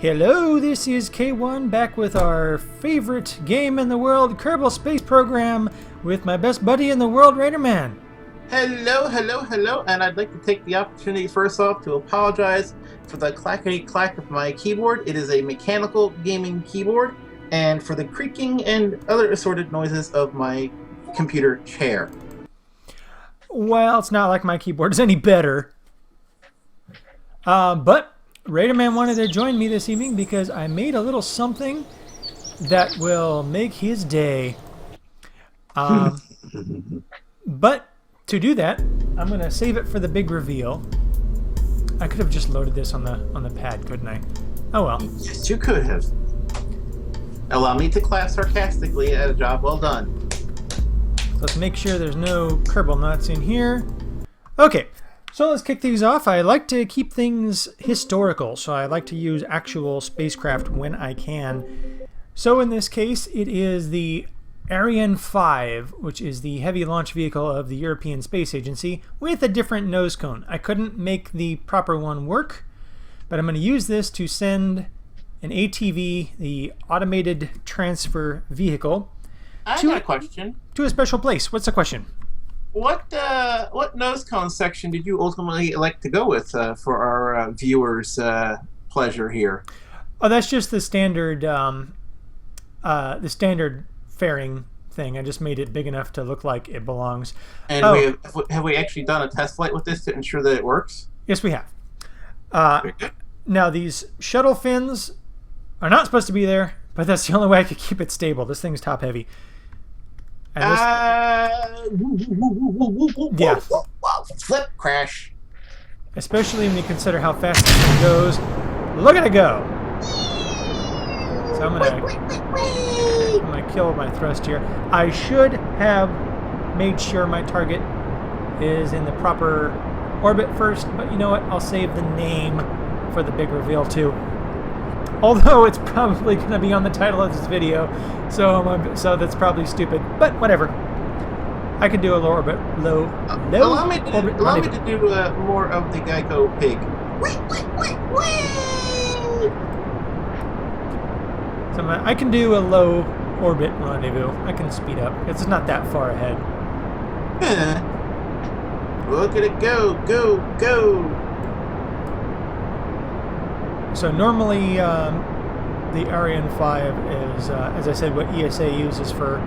Hello, this is K1 back with our favorite game in the world, Kerbal Space Program, with my best buddy in the world, Raiderman. Hello, and I'd like to take the opportunity first off to apologize for the clackety clack of my keyboard. It is a mechanical gaming keyboard, and for the creaking and other assorted noises of my computer chair. Well, it's not like my keyboard is any better. But Raiderman wanted to join me this evening because I made a little something that will make his day. But to do that, I'm going to save it for the big reveal. I could have just loaded this on the pad, couldn't I? Oh well. Yes, you could have. Allow me to clap sarcastically at a job well done. Let's make sure there's no Kerbal nuts in here. Okay, so let's kick these off. I like to keep things historical, so I like to use actual spacecraft when I can. So in this case, it is the Ariane 5, which is the heavy launch vehicle of the European Space Agency, with a different nose cone. I couldn't make the proper one work, but I'm going to use this to send an ATV, the Automated Transfer Vehicle, I got a question. To a special place. What's the question? What nose cone section did you ultimately elect to go with for our viewers' pleasure here? Oh, that's just the standard fairing thing. I just made it big enough to look like it belongs. And have we actually done a test flight with this to ensure that it works? Yes, we have. Now, these shuttle fins are not supposed to be there, but that's the only way I could keep it stable. This thing's top heavy. And this, yeah. Flip crash. Especially when you consider how fast this thing goes. Look at it go! So I'm gonna kill my thrust here. I should have made sure my target is in the proper orbit first, but you know what? I'll save the name for the big reveal too. Although it's probably going to be on the title of this video, so that's probably stupid. But whatever. I can do a low orbit. Allow me to do more of the Geico pig. So I can do a low orbit rendezvous. I can speed up. It's not that far ahead. Look at it go, go, go! So normally the Ariane 5 is, as I said, what ESA uses for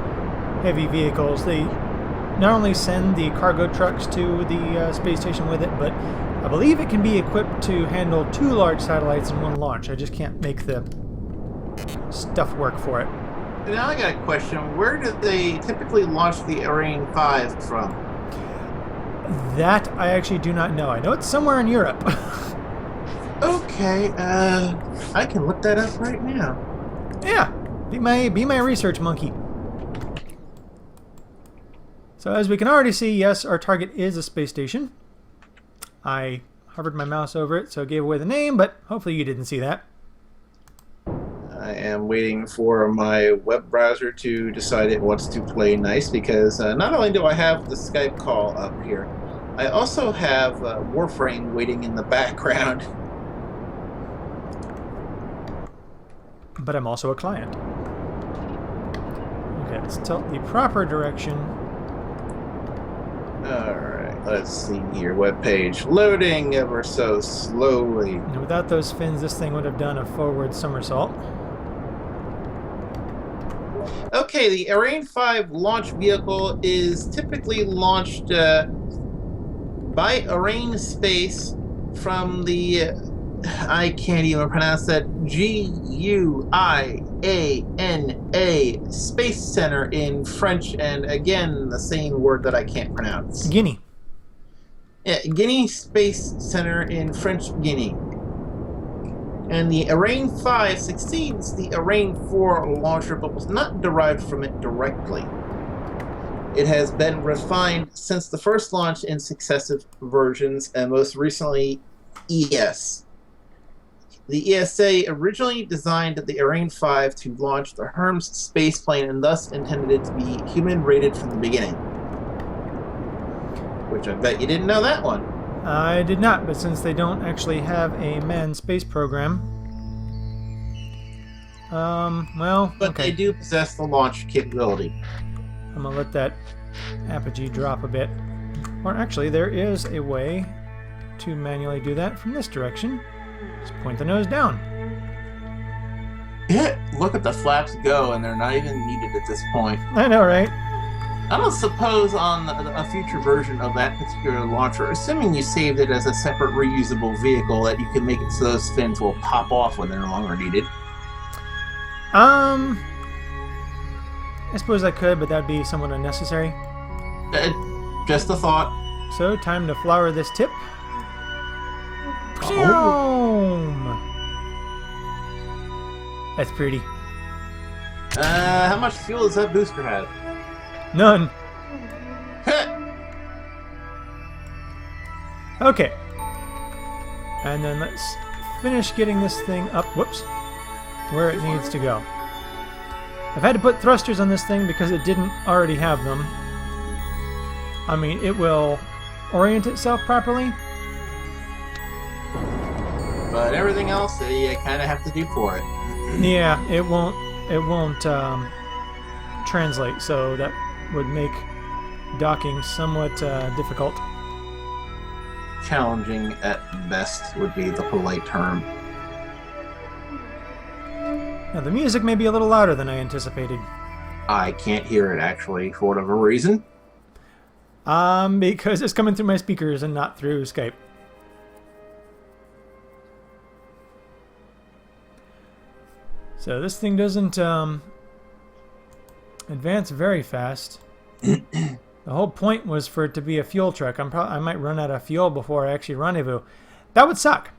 heavy vehicles. They not only send the cargo trucks to the space station with it, but I believe it can be equipped to handle 2 large satellites in one launch. I just can't make the stuff work for it. Now I got a question. Where do they typically launch the Ariane 5 from? That I actually do not know. I know it's somewhere in Europe. Okay, I can look that up right now. Yeah, be my research monkey. So as we can already see, yes, our target is a space station. I hovered my mouse over it, so it gave away the name, but hopefully you didn't see that. I am waiting for my web browser to decide it wants to play nice, because not only do I have the Skype call up here, I also have Warframe waiting in the background. But I'm also a client. Okay, let's tilt the proper direction. Alright, let's see here. Web page loading ever so slowly. And without those fins, this thing would have done a forward somersault. Okay, the Ariane 5 launch vehicle is typically launched by Ariane Space from the I can't even pronounce that. Guiana Space Center in French, and again, the same word that I can't pronounce. Guinea. Yeah, Guinea Space Center in French Guinea. And the Ariane 5 succeeds the Ariane 4 launcher, but was not derived from it directly. It has been refined since the first launch in successive versions, and most recently, ES. The ESA originally designed the Ariane 5 to launch the Hermes spaceplane and thus intended it to be human-rated from the beginning. Which I bet you didn't know that one. I did not, but since they don't actually have a manned space program, Well, But okay. they do possess the launch capability. I'm gonna let that apogee drop a bit. Or actually, there is a way to manually do that from this direction. Just point the nose down. Yeah, look at the flaps go, and they're not even needed at this point. I know, right? I don't suppose on a future version of that particular launcher, assuming you saved it as a separate reusable vehicle, that you can make it so those fins will pop off when they're no longer needed. I suppose I could, but that'd be somewhat unnecessary. Just a thought. So, time to flower this tip. Oh. That's pretty. How much fuel does that booster have? None. Okay. And then let's finish getting this thing up. Whoops. Where it needs to go. I've had to put thrusters on this thing because it didn't already have them. I mean, it will orient itself properly. But everything else, you kind of have to do for it. Yeah, it won't translate, so that would make docking somewhat difficult. Challenging at best would be the polite term. Now, the music may be a little louder than I anticipated. I can't hear it, actually, for whatever reason. Because it's coming through my speakers and not through Skype. So this thing doesn't advance very fast. The whole point was for it to be a fuel truck. I might run out of fuel before I actually rendezvous. That would suck.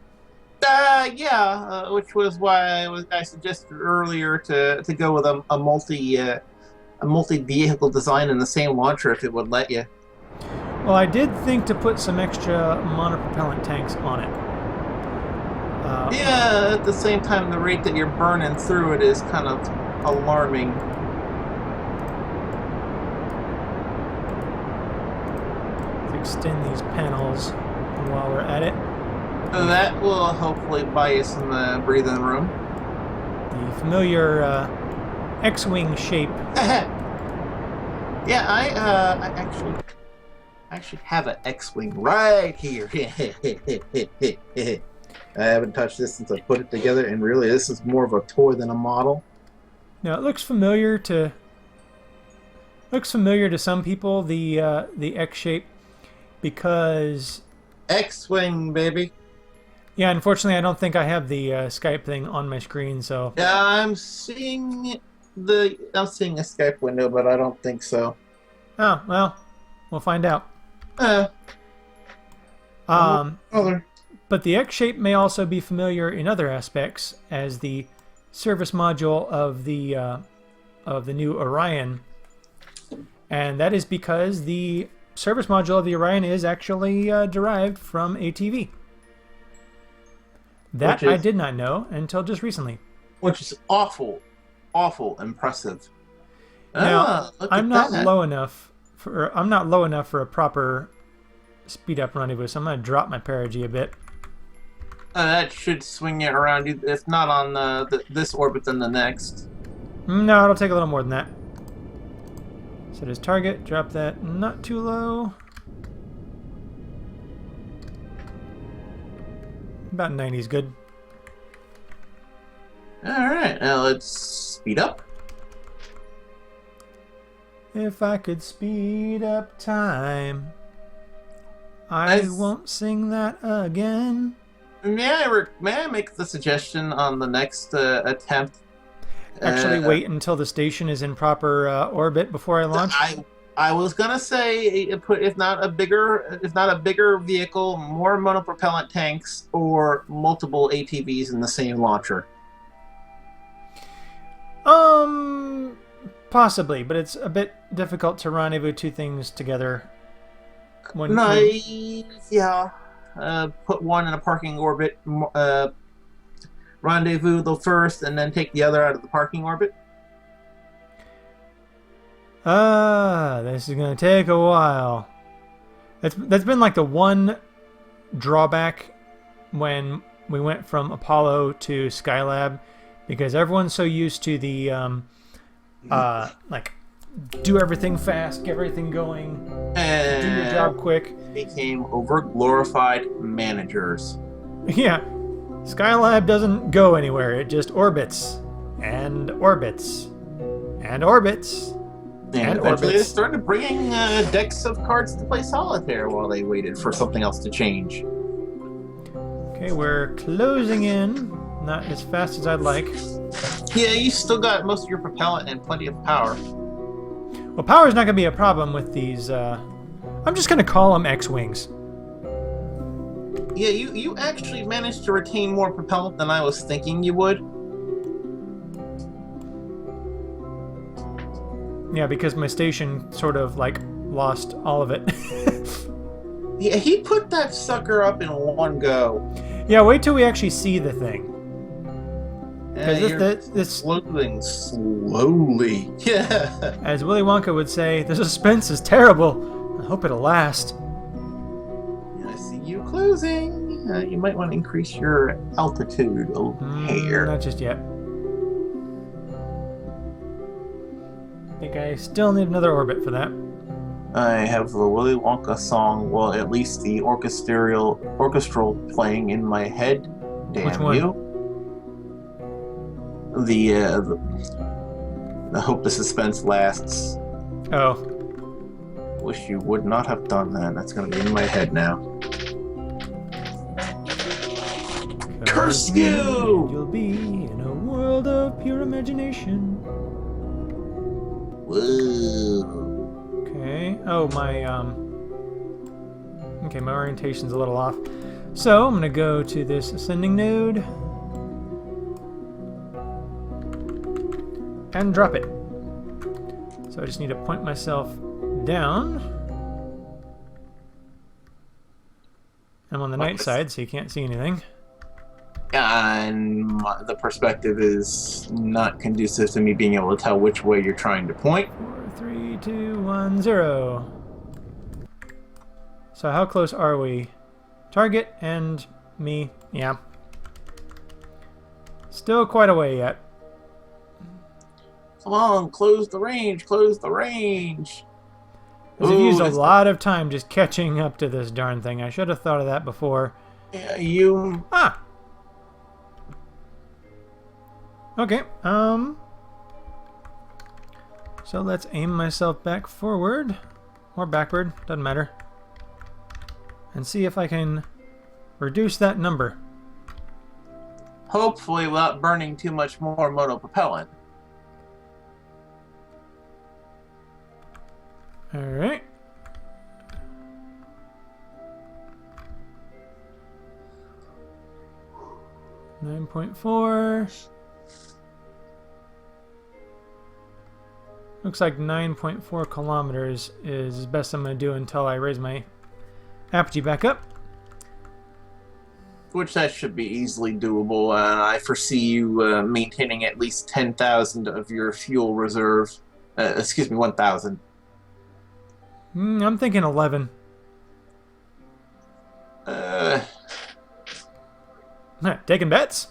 Yeah, which was why I suggested earlier to go with a multi-vehicle design in the same launcher if it would let you. Well, I did think to put some extra monopropellant tanks on it. Yeah, at the same time, the rate that you're burning through it is kind of alarming. To extend these panels while we're at it. That will hopefully buy you some breathing room. The familiar X-wing shape. Yeah, I actually have an X-wing right here. I haven't touched this since I put it together, and really, this is more of a toy than a model. Now it looks familiar to some people, the X shape, because X-wing, baby. yeah, unfortunately, I don't think I have the Skype thing on my screen, so. I'm seeing a Skype window, but I don't think so. Oh well, we'll find out. But the X shape may also be familiar in other aspects as the service module of the new Orion, and that is because the service module of the Orion is actually derived from ATV. That I did not know until just recently. Which is awful impressive. Now, I'm not low enough for a proper speed up rendezvous, so I'm going to drop my perigee a bit. That should swing you around, if not on this orbit, then the next. No, it'll take a little more than that. Set as target, drop that not too low. About 90 is good. Alright, now let's speed up. If I could speed up time, I won't sing that again. May I make the suggestion on the next attempt? Actually, wait until the station is in proper orbit before I launch. I was gonna say, if not a bigger vehicle, more monopropellant tanks, or multiple ATVs in the same launcher. Possibly, but it's a bit difficult to rendezvous two things together. Yeah. Put one in a parking orbit, rendezvous the first, and then take the other out of the parking orbit. This is gonna take a while. That's been like the one drawback when we went from Apollo to Skylab, because everyone's so used to the like do everything fast, get everything going, do your job quick. Became over-glorified managers. Yeah, Skylab doesn't go anywhere. It just orbits and orbits and orbits. And eventually they started bringing decks of cards to play solitaire while they waited for something else to change. Okay, we're closing in. Not as fast as I'd like. Yeah, you still got most of your propellant and plenty of power. Well, power's not going to be a problem with these. I'm just going to call them X-Wings. Yeah, you actually managed to retain more propellant than I was thinking you would. Yeah, because my station sort of, like, lost all of it. Yeah, he put that sucker up in one go. Yeah, wait till we actually see the thing. Because this floating slowly. Yeah. As Willy Wonka would say, the suspense is terrible. I hope it'll last. I see you closing. You might want to increase your altitude a little hair. Not just yet. I think I still need another orbit for that. I have the Willy Wonka song, well, at least the orchestral playing in my head. Damn. Which one? You. I hope the suspense lasts. Oh. Wish you would not have done that. That's going to be in my head now. Curse you! You'll be in a world of pure imagination. Whoa. Okay. Oh, my, okay, my orientation's a little off. So, I'm going to go to this ascending node. And drop it. So I just need to point myself down. I'm on the night side, so you can't see anything. And the perspective is not conducive to me being able to tell which way you're trying to point. 4, 3, 2, 1, 0. So how close are we? Target and me. Yeah. Still quite a way yet. Come on, close the range, close the range. Because I've used a lot of time just catching up to this darn thing. I should have thought of that before. Yeah, you... Ah! Okay, so let's aim myself back forward, or backward, doesn't matter, and see if I can reduce that number. Hopefully without burning too much more monopropellant. Alright. .4. Looks like 9.4 kilometers is the best I'm going to do until I raise my apogee back up. Which that should be easily doable. I foresee you maintaining at least 10,000 of your fuel reserve. Excuse me, 1,000. I'm thinking 11. Taking bets?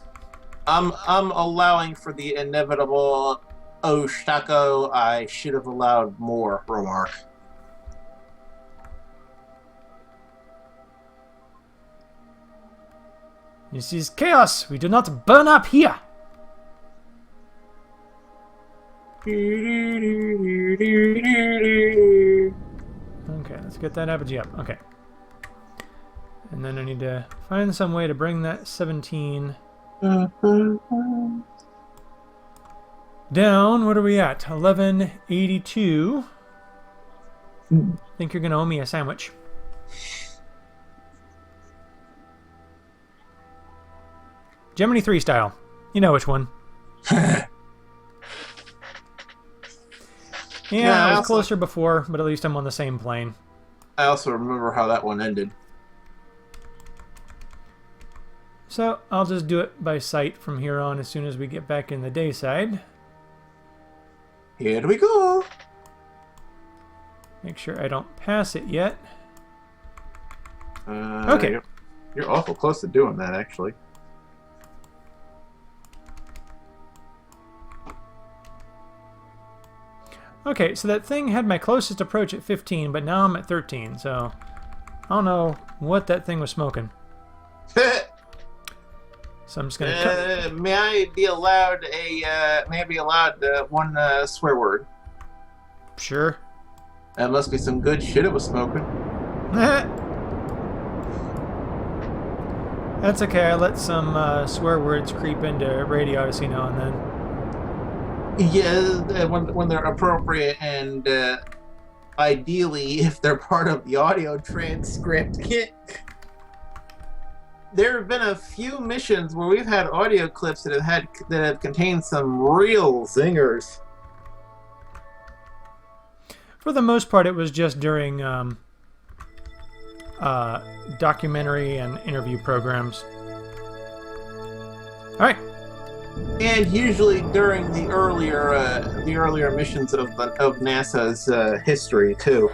I'm allowing for the inevitable "oh Stacco, I should have allowed more" remark. This is chaos. We do not burn up here. Okay, let's get that apogee up. Okay. And then I need to find some way to bring that 17 down. What are we at? 1182. I think you're going to owe me a sandwich. Gemini 3 style. You know which one. Yeah, I was closer before, but at least I'm on the same plane. I also remember how that one ended. So I'll just do it by sight from here on as soon as we get back in the day side. Here we go. Make sure I don't pass it yet. Okay. You're awful close to doing that, actually. Okay, so that thing had my closest approach at 15, but now I'm at 13, so I don't know what that thing was smoking. So I'm just gonna may I be allowed one swear word? Sure. That must be some good shit it was smoking. That's okay. I let some swear words creep into RadiOdyssey now and then. Yeah, when they're appropriate, and ideally if they're part of the audio transcript. There have been a few missions where we've had audio clips that have contained some real zingers. For the most part, it was just during documentary and interview programs. All right. And usually during the earlier missions of NASA's history too.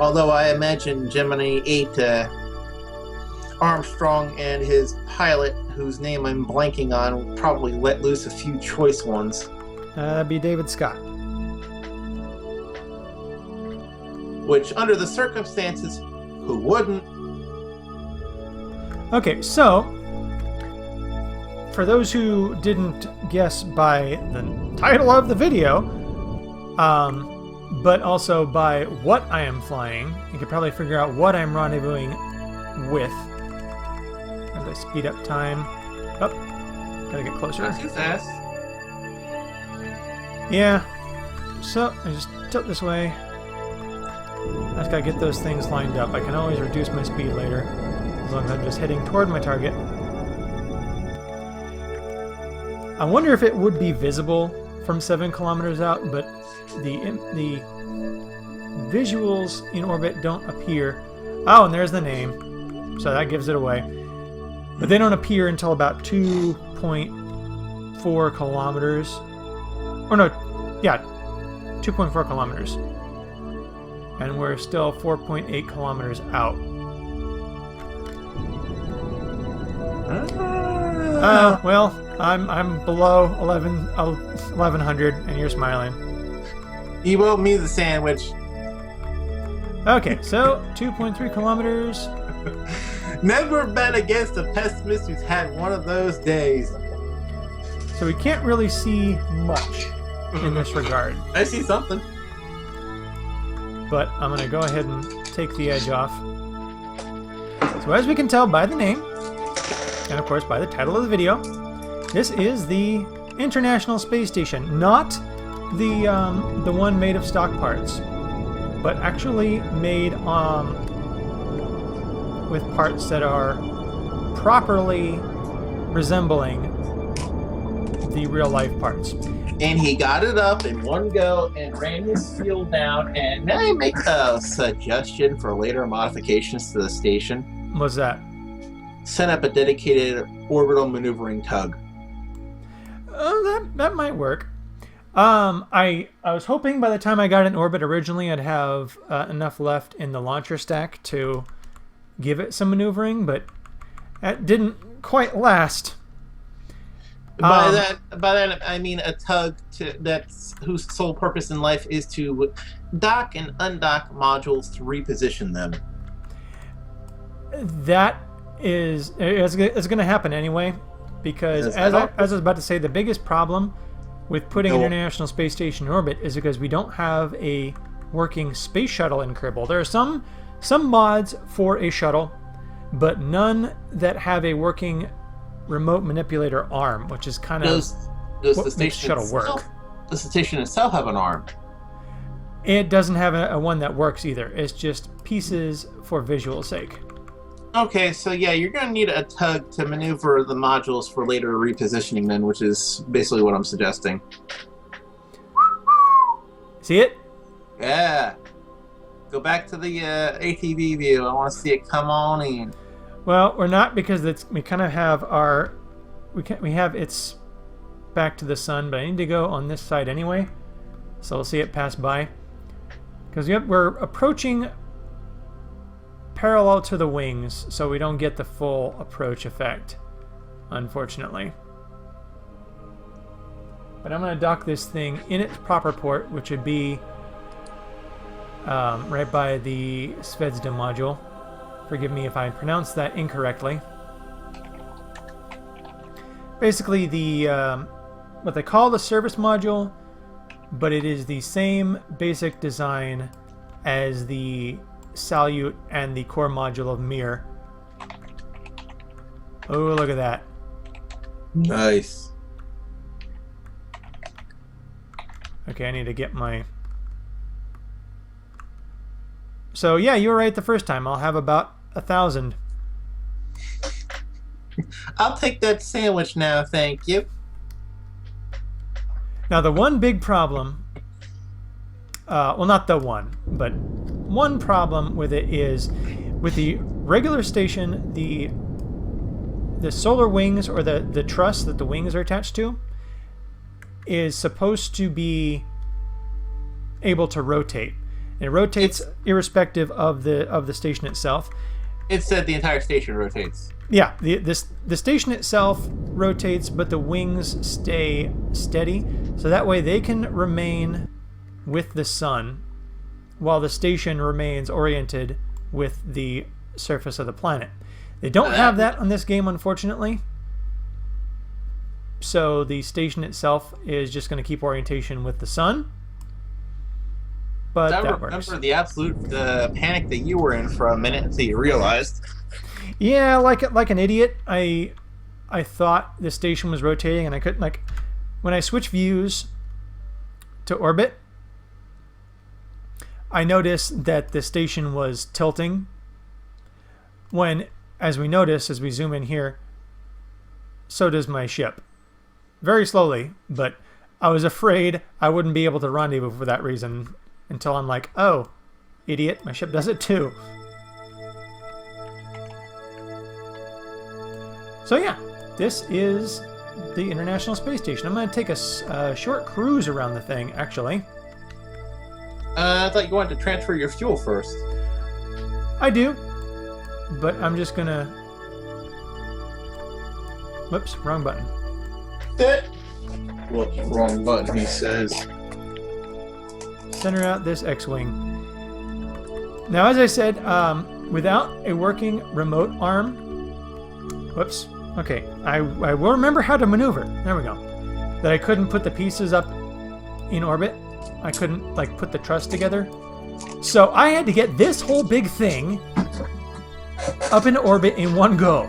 Although I imagine Gemini 8 Armstrong and his pilot, whose name I'm blanking on, will probably let loose a few choice ones. That'd be David Scott. Which, under the circumstances, who wouldn't? Okay, so for those who didn't guess by the title of the video, but also by what I am flying, you could probably figure out what I'm rendezvousing with. As I speed up time. Oh, gotta get closer. Not too fast. Yeah. So I just tilt this way. I just gotta get those things lined up. I can always reduce my speed later, as long as I'm just heading toward my target. I wonder if it would be visible from 7 kilometers out, but the visuals in orbit don't appear. Oh, and there's the name, so that gives it away. But they don't appear until about 2.4 kilometers. Or no, yeah, 2.4 kilometers. And we're still 4.8 kilometers out. Well, I'm below 1100, and you're smiling. You owe me the sandwich. Okay, so 2.3 kilometers. Never bet against a pessimist who's had one of those days. So we can't really see much in this regard. I see something. But I'm going to go ahead and take the edge off. So as we can tell by the name, and of course by the title of the video, this is the International Space Station, not the one made of stock parts, but actually made with parts that are properly resembling the real life parts. And he got it up in one go and ran his fuel down. And may I make a suggestion for later modifications to the station? What's that? Set up a dedicated orbital maneuvering tug. That might work. I was hoping by the time I got in orbit originally I'd have enough left in the launcher stack to give it some maneuvering, but that didn't quite last. By that I mean a tug whose sole purpose in life is to dock and undock modules to reposition them. That is it's going to happen anyway, because as I was about to say, the biggest problem with putting International Space Station in orbit is because we don't have a working space shuttle in Kerbal. There are some mods for a shuttle, but none that have a working remote manipulator arm, which is kind of does what the station makes shuttle work. Does the station itself have an arm? It doesn't have a one that works either. It's just pieces for visual sake. Okay, so yeah, you're going to need a tug to maneuver the modules for later repositioning then, which is basically what I'm suggesting. See it? Yeah. Go back to the ATV view. I want to see it come on in. Well, we're not, because we kind of have we have its back to the sun, but I need to go on this side anyway, so we'll see it pass by. Because we're approaching parallel to the wings, so we don't get the full approach effect, unfortunately. But I'm going to dock this thing in its proper port, which would be right by the Zvezda module. Forgive me if I pronounced that incorrectly. Basically, the what they call the service module, but it is the same basic design as the Salute and the core module of Mir. Oh, look at that. Nice. Okay, I need to get my... So, yeah, you were right the first time. I'll have about 1,000. I'll take that sandwich now, thank you. Now, the one big problem... well, not the one, but one problem with it is with the regular station, the solar wings, or the truss that the wings are attached to, is supposed to be able to rotate. And it rotates irrespective of the station itself. It said the entire station rotates. Yeah, the station itself rotates, but the wings stay steady, so that way they can remain with the sun while the station remains oriented with the surface of the planet. They don't have that on this game, unfortunately. So the station itself is just going to keep orientation with the sun. But that works. I remember the absolute panic that you were in for a minute until you realized. Yeah, like an idiot, I thought the station was rotating, and I couldn't, like, when I switch views to orbit, I noticed that the station was tilting when, as we notice, as we zoom in here, so does my ship. Very slowly, but I was afraid I wouldn't be able to rendezvous for that reason until I'm like, oh, idiot, my ship does it too. So yeah, this is the International Space Station. I'm going to take a short cruise around the thing, actually. I thought you wanted to transfer your fuel first. I do, but I'm just going to... Whoops, wrong button. Whoops, wrong button, he says. Center out this X-Wing. Now, as I said, without a working remote arm... Whoops. Okay, I will remember how to maneuver. There we go. That I couldn't put the pieces up in orbit. I couldn't, like, put the truss together. So I had to get this whole big thing up in orbit in one go.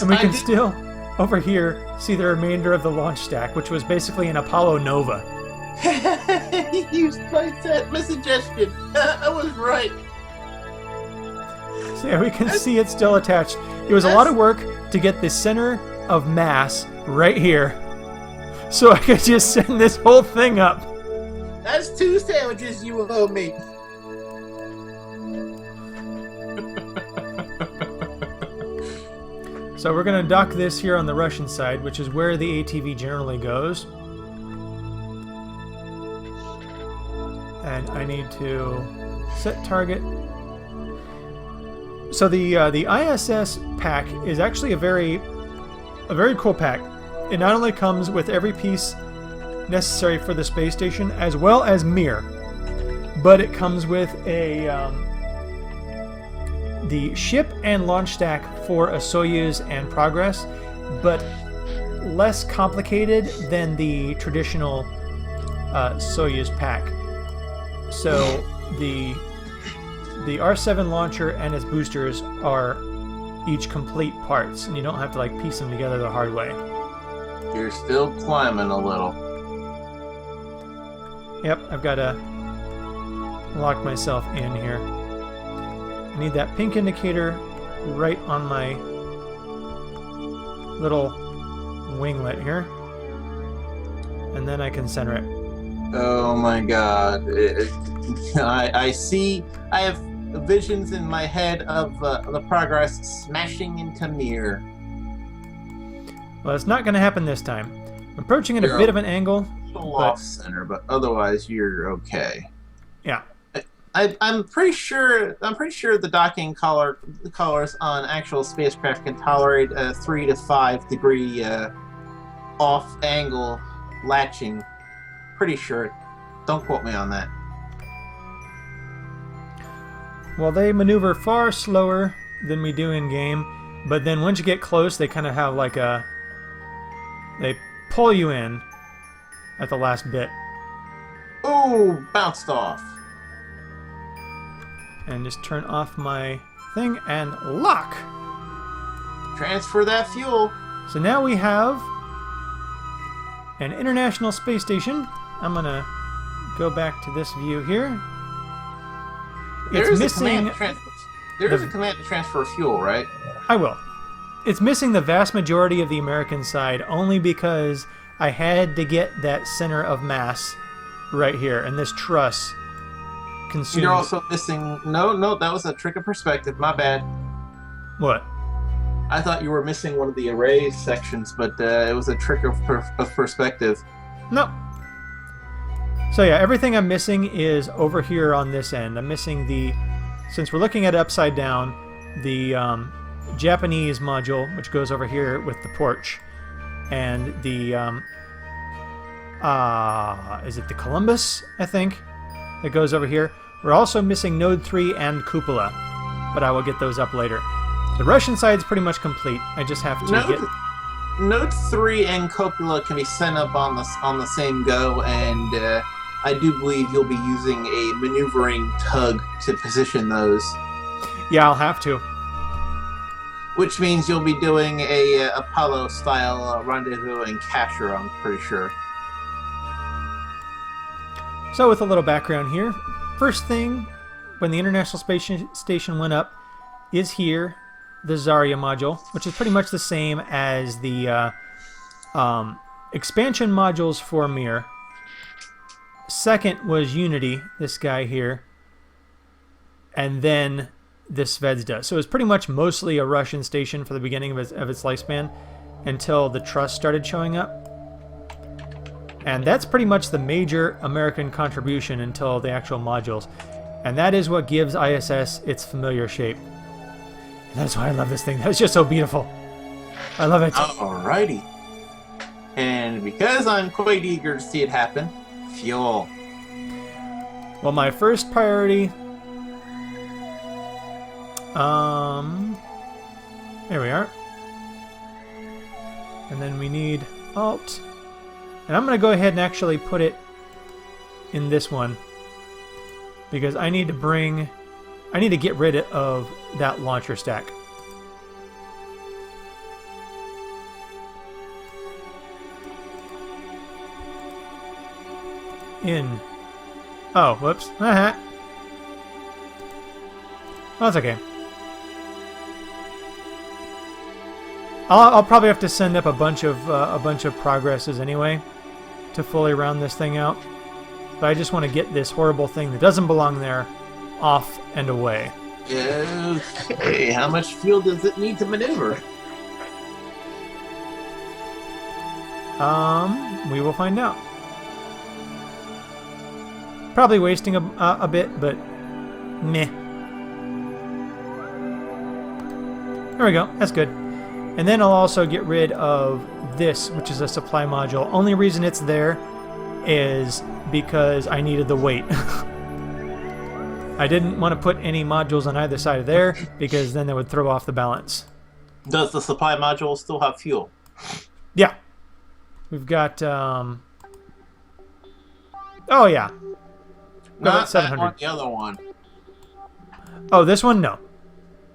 And we can still, over here, see the remainder of the launch stack, which was basically an Apollo Nova. You used my suggestion. I was right. So yeah, we can see it's still attached. It was a lot of work to get the center of mass right here, so I could just send this whole thing up. That's 2 sandwiches you owe me. So we're going to dock this here on the Russian side, which is where the ATV generally goes. And I need to set target. So the ISS pack is actually a very cool pack. It not only comes with every piece necessary for the space station, as well as Mir, but it comes with the ship and launch stack for a Soyuz and Progress, but less complicated than the traditional Soyuz pack. So the R7 launcher and its boosters are each complete parts, and you don't have to like piece them together the hard way. You're still climbing a little. Yep, I've got to lock myself in here. I need that pink indicator right on my little winglet here, and then I can center it. Oh my god. I see. I have visions in my head of the Progress smashing into Mir. Well, it's not going to happen this time. I'm approaching at a bit of an angle. Off center, but otherwise you're okay. Yeah. I'm pretty sure the docking collars on actual spacecraft can tolerate a 3 to 5 degree off angle latching. Pretty sure. Don't quote me on that. Well, they maneuver far slower than we do in game, but then once you get close, they kind of have like a... They pull you in at the last bit. Ooh, bounced off. And just turn off my thing and lock. Transfer that fuel. So now we have an International Space Station. I'm going to go back to this view here. There is a command to transfer fuel, right? I will. It's missing the vast majority of the American side only because I had to get that center of mass right here, and this truss consumes... You're also missing... No, that was a trick of perspective. My bad. What? I thought you were missing one of the array sections, but it was a trick of perspective. No. So yeah, everything I'm missing is over here on this end. I'm missing the... Since we're looking at it upside down, the Japanese module, which goes over here with the porch, and the... is it the Columbus, I think, that goes over here? We're also missing Node 3 and Cupola, but I will get those up later. The Russian side's pretty much complete. I just have to get... Node 3 and Cupola can be sent up on the same go, and I do believe you'll be using a maneuvering tug to position those. Yeah, I'll have to. Which means you'll be doing a Apollo-style rendezvous and capture, I'm pretty sure. So with a little background here, first thing when the International Space Station went up is here, the Zarya module, which is pretty much the same as the expansion modules for Mir. Second was Unity, this guy here, and then this Zvezda. So it was pretty much mostly a Russian station for the beginning of its lifespan until the Trust started showing up. And that's pretty much the major American contribution until the actual modules. And that is what gives ISS its familiar shape. And that's why I love this thing. That's just so beautiful. I love it. Alrighty. And because I'm quite eager to see it happen, fuel. Well, my first priority... there we are. And then we need Alt. And I'm going to go ahead and actually put it in this one, because I need to get rid of that launcher stack. In. Oh, whoops. Well, that's okay. I'll probably have to send up a bunch of progresses anyway to fully round this thing out. But I just want to get this horrible thing that doesn't belong there off and away. Okay, how much fuel does it need to maneuver? We will find out. Probably wasting a bit, but meh. There we go. That's good. And then I'll also get rid of this, which is a supply module. Only reason it's there is because I needed the weight. I didn't want to put any modules on either side of there because then they would throw off the balance. Does the supply module still have fuel? Yeah. We've got... Oh, yeah. Not that one, the other one. Oh, this one? No.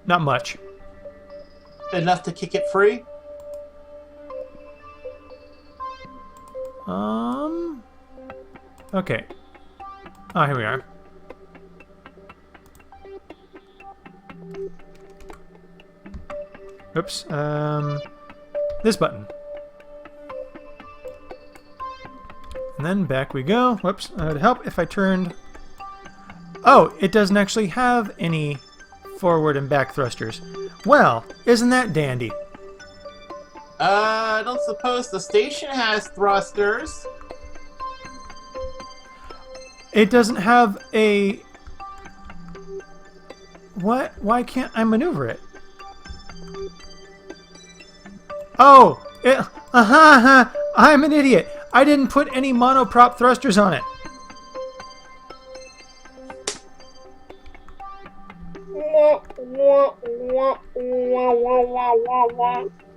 Not much. Enough to kick it free? Okay. Oh, here we are. Oops. This button. And then back we go. Whoops. It'd help if I turned... Oh, it doesn't actually have any forward and back thrusters. Well, isn't that dandy? I don't suppose the station has thrusters. It doesn't have a... What? Why can't I maneuver it? Oh! I'm an idiot. I didn't put any monoprop thrusters on it.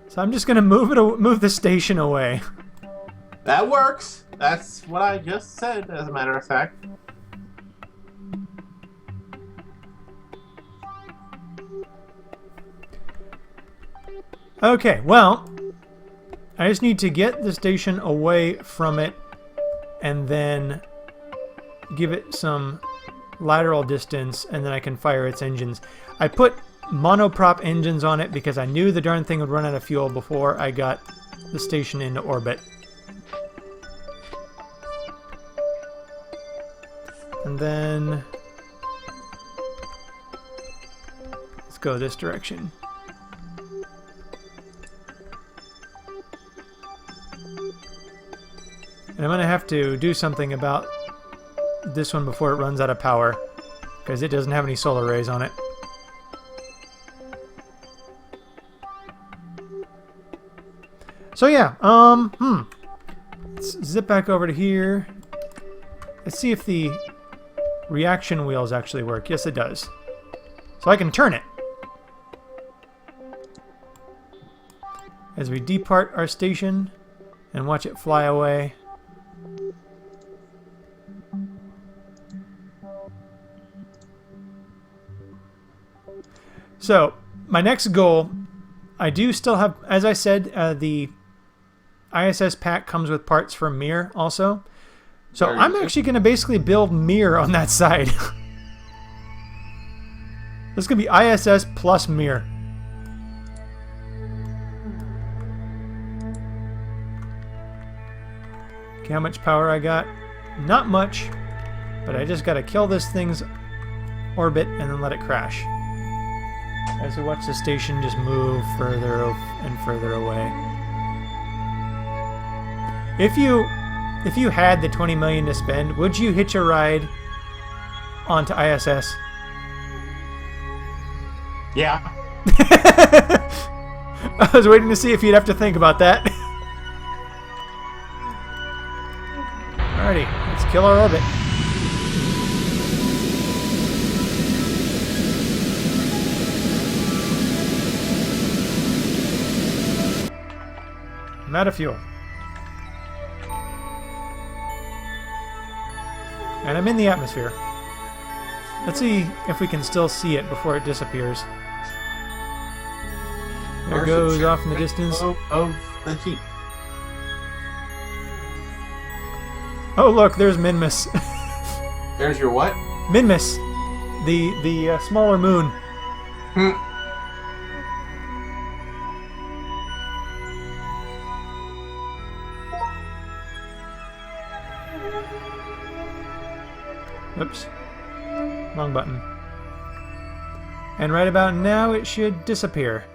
So I'm just gonna move the station away. That works. That's what I just said, as a matter of fact. Okay, well, I just need to get the station away from it and then give it some lateral distance, and then I can fire its engines. I put monoprop engines on it because I knew the darn thing would run out of fuel before I got the station into orbit. And then let's go this direction. And I'm going to have to do something about this one before it runs out of power, because it doesn't have any solar rays on it. So yeah, let's zip back over to here. Let's see if the reaction wheels actually work. Yes, it does. So I can turn it. As we depart our station and watch it fly away. So, my next goal, I do still have, as I said, the ISS pack comes with parts for Mir also. So I'm actually going to basically build Mir on that side. This is going to be ISS plus Mir. Okay, how much power I got? Not much, but I just got to kill this thing's orbit and then let it crash. As we watch the station just move further and further away. If you had the 20 million to spend, would you hitch a ride onto ISS? Yeah. I was waiting to see if you'd have to think about that. Alrighty, let's kill our orbit. I'm out of fuel. And I'm in the atmosphere. Let's see if we can still see it before it disappears. There it goes off in the distance. Of the heat. Oh look, there's Minmus. There's your what? Minmus, the smaller moon. Oops. Wrong button. And right about now it should disappear.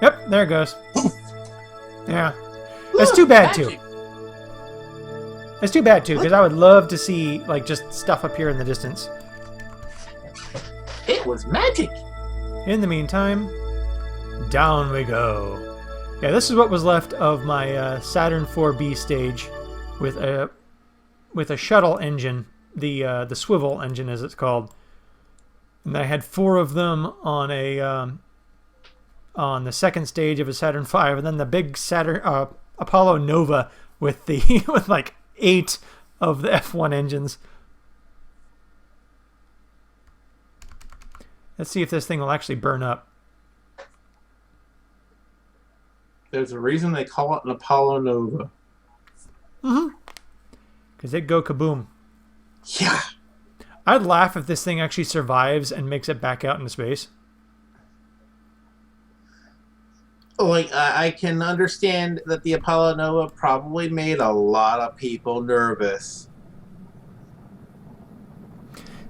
Yep, there it goes. Yeah. That's too bad too. That's too bad too, because I would love to see like just stuff appear in the distance. It was magic. In the meantime, down we go. Yeah, this is what was left of my Saturn 4B stage with a shuttle engine, the swivel engine as it's called. And I had 4 of them on a on the second stage of a Saturn V, and then the big Saturn Apollo Nova with the with like 8 of the F1 engines. Let's see if this thing will actually burn up. There's a reason they call it an Apollo Nova. Mm-hmm. Because it'd go kaboom. Yeah. I'd laugh if this thing actually survives and makes it back out into space. Like, I can understand that the Apollo Nova probably made a lot of people nervous.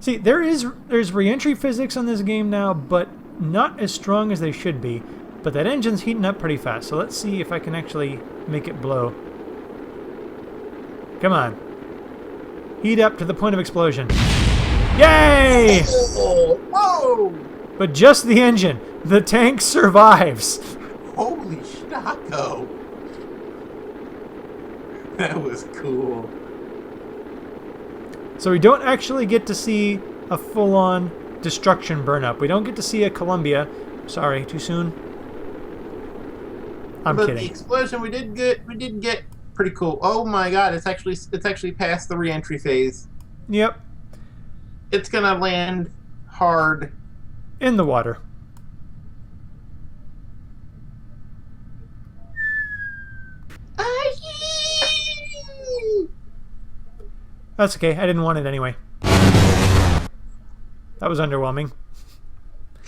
See, there's re-entry physics on this game now, but not as strong as they should be. But that engine's heating up pretty fast, so let's see if I can actually make it blow. Come on. Heat up to the point of explosion. Yay! Whoa! But just the engine. The tank survives. Holy shocko. That was cool. So we don't actually get to see a full-on destruction burn-up. We don't get to see a Columbia. Sorry, too soon? I'm kidding. The explosion we did get pretty cool. Oh my god, it's actually past the re-entry phase. Yep. It's gonna land hard. In the water. That's okay. I didn't want it anyway. That was underwhelming.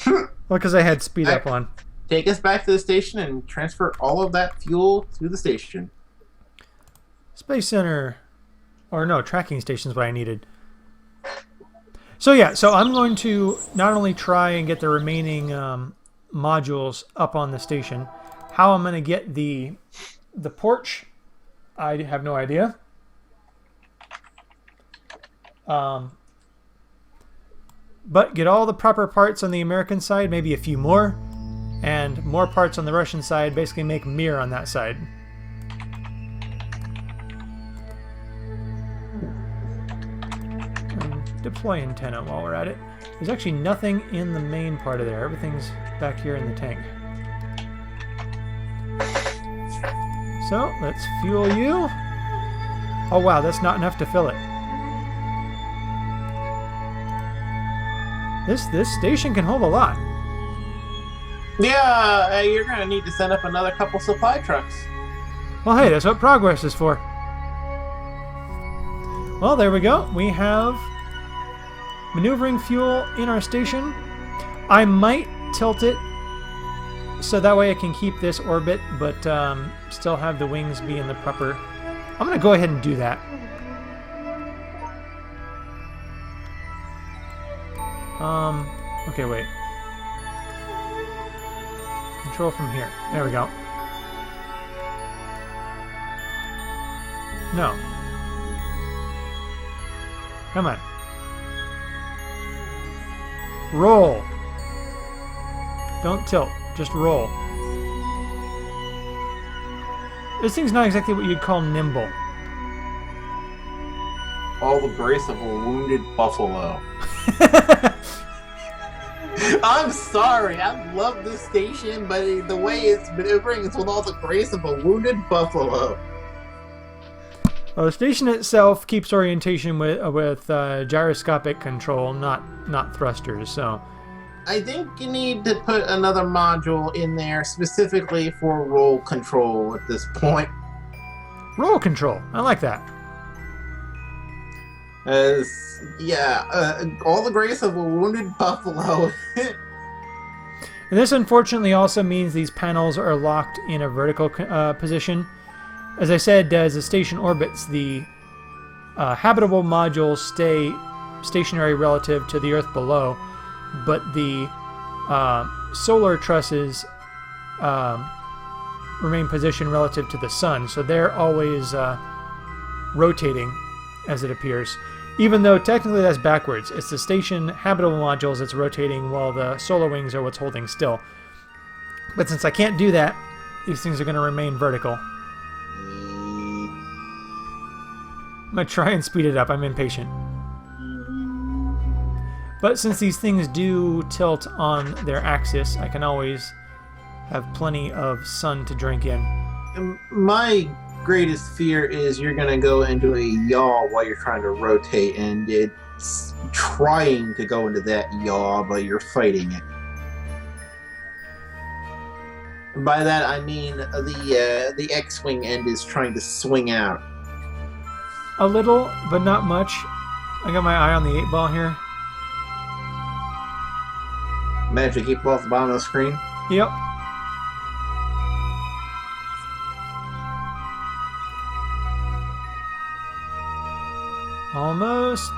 Well, because I had speed up on. Take us back to the station and transfer all of that fuel to the station. Space Center. Or no, tracking station is what I needed. So yeah, so I'm going to not only try and get the remaining modules up on the station. How I'm going to get the porch, I have no idea. But get all the proper parts on the American side, maybe a few more, and more parts on the Russian side, basically make Mir on that side. And deploy antenna while we're at it. There's actually nothing in the main part of there. Everything's back here in the tank. So, let's fuel you. Oh wow, that's not enough to fill it. This station can hold a lot. Yeah, you're gonna need to send up another couple supply trucks. Well, hey, that's what progress is for. Well, there we go. We have maneuvering fuel in our station. I might tilt it so that way I can keep this orbit, but still have the wings be in the proper... I'm going to go ahead and do that. Okay, wait. Control from here. There we go. No. Come on. Roll. Don't tilt. Just roll. This thing's not exactly what you'd call nimble. All the grace of a wounded buffalo. I'm sorry, I love this station, but the way it's maneuvering is with all the grace of a wounded buffalo. Well, the station itself keeps orientation with gyroscopic control, not thrusters. So, I think you need to put another module in there specifically for roll control at this point. Roll control, I like that. All the grace of a wounded buffalo. And this unfortunately also means these panels are locked in a vertical position. As I said, as the station orbits, the habitable modules stay stationary relative to the Earth below, but the solar trusses remain positioned relative to the Sun, so they're always rotating as it appears. Even though technically that's backwards. It's the station habitable modules that's rotating while the solar wings are what's holding still. But since I can't do that, these things are going to remain vertical. I'm going to try and speed it up. I'm impatient. But since these things do tilt on their axis, I can always have plenty of sun to drink in. My greatest fear is you're going to go into a yaw while you're trying to rotate, and it's trying to go into that yaw, but you're fighting it. By that I mean the X-wing end is trying to swing out. A little, but not much. I got my eye on the 8-ball here. Managed to keep it off the bottom of the screen? Yep. Almost.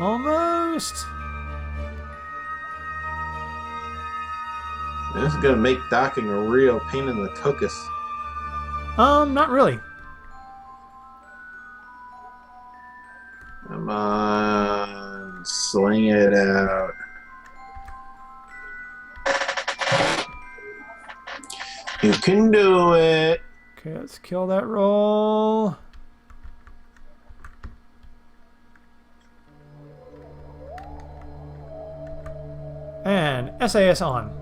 Almost. This is going to make docking a real pain in the tuchus. Not really. Come on, sling it out. You can do it. Okay, let's kill that roll. And SAS on.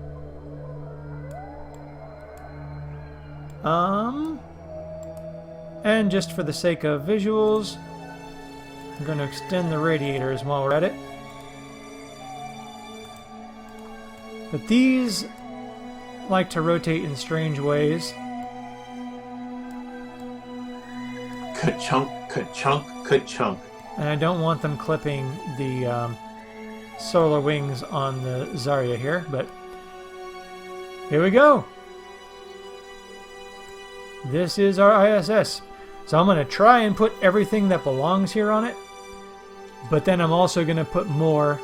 And just for the sake of visuals, I'm going to extend the radiators while we're at it. But these like to rotate in strange ways. Ka-chunk, ka-chunk, ka-chunk. And I don't want them clipping the solar wings on the Zarya here, but here we go. This is our ISS. So I'm going to try and put everything that belongs here on it, but then I'm also going to put more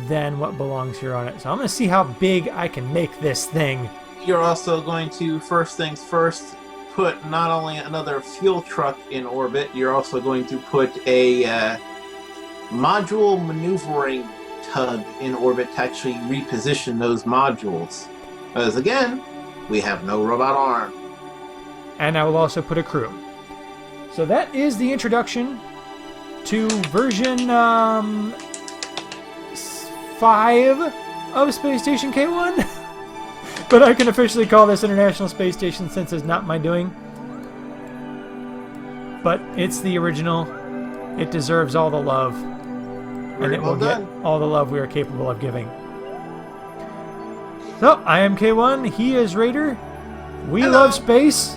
than what belongs here on it. So I'm going to see how big I can make this thing. You're also going to, first things first, put not only another fuel truck in orbit, you're also going to put a module maneuvering tug in orbit to actually reposition those modules. Because again, we have no robot arm. And I will also put a crew. So that is the introduction to version 5 of Space Station K1. But I can officially call this International Space Station since it's not my doing. But it's the original. It deserves all the love. And it will get all the love we are capable of giving. So, I am K1. He is Raider. We love space.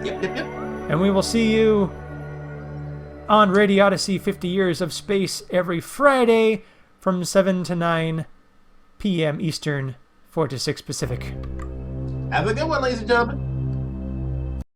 Yep. And we will see you on RadiOdyssey 50 Years of Space every Friday from 7 to 9 p.m. Eastern, 4 to 6 Pacific. Have a good one, ladies and gentlemen.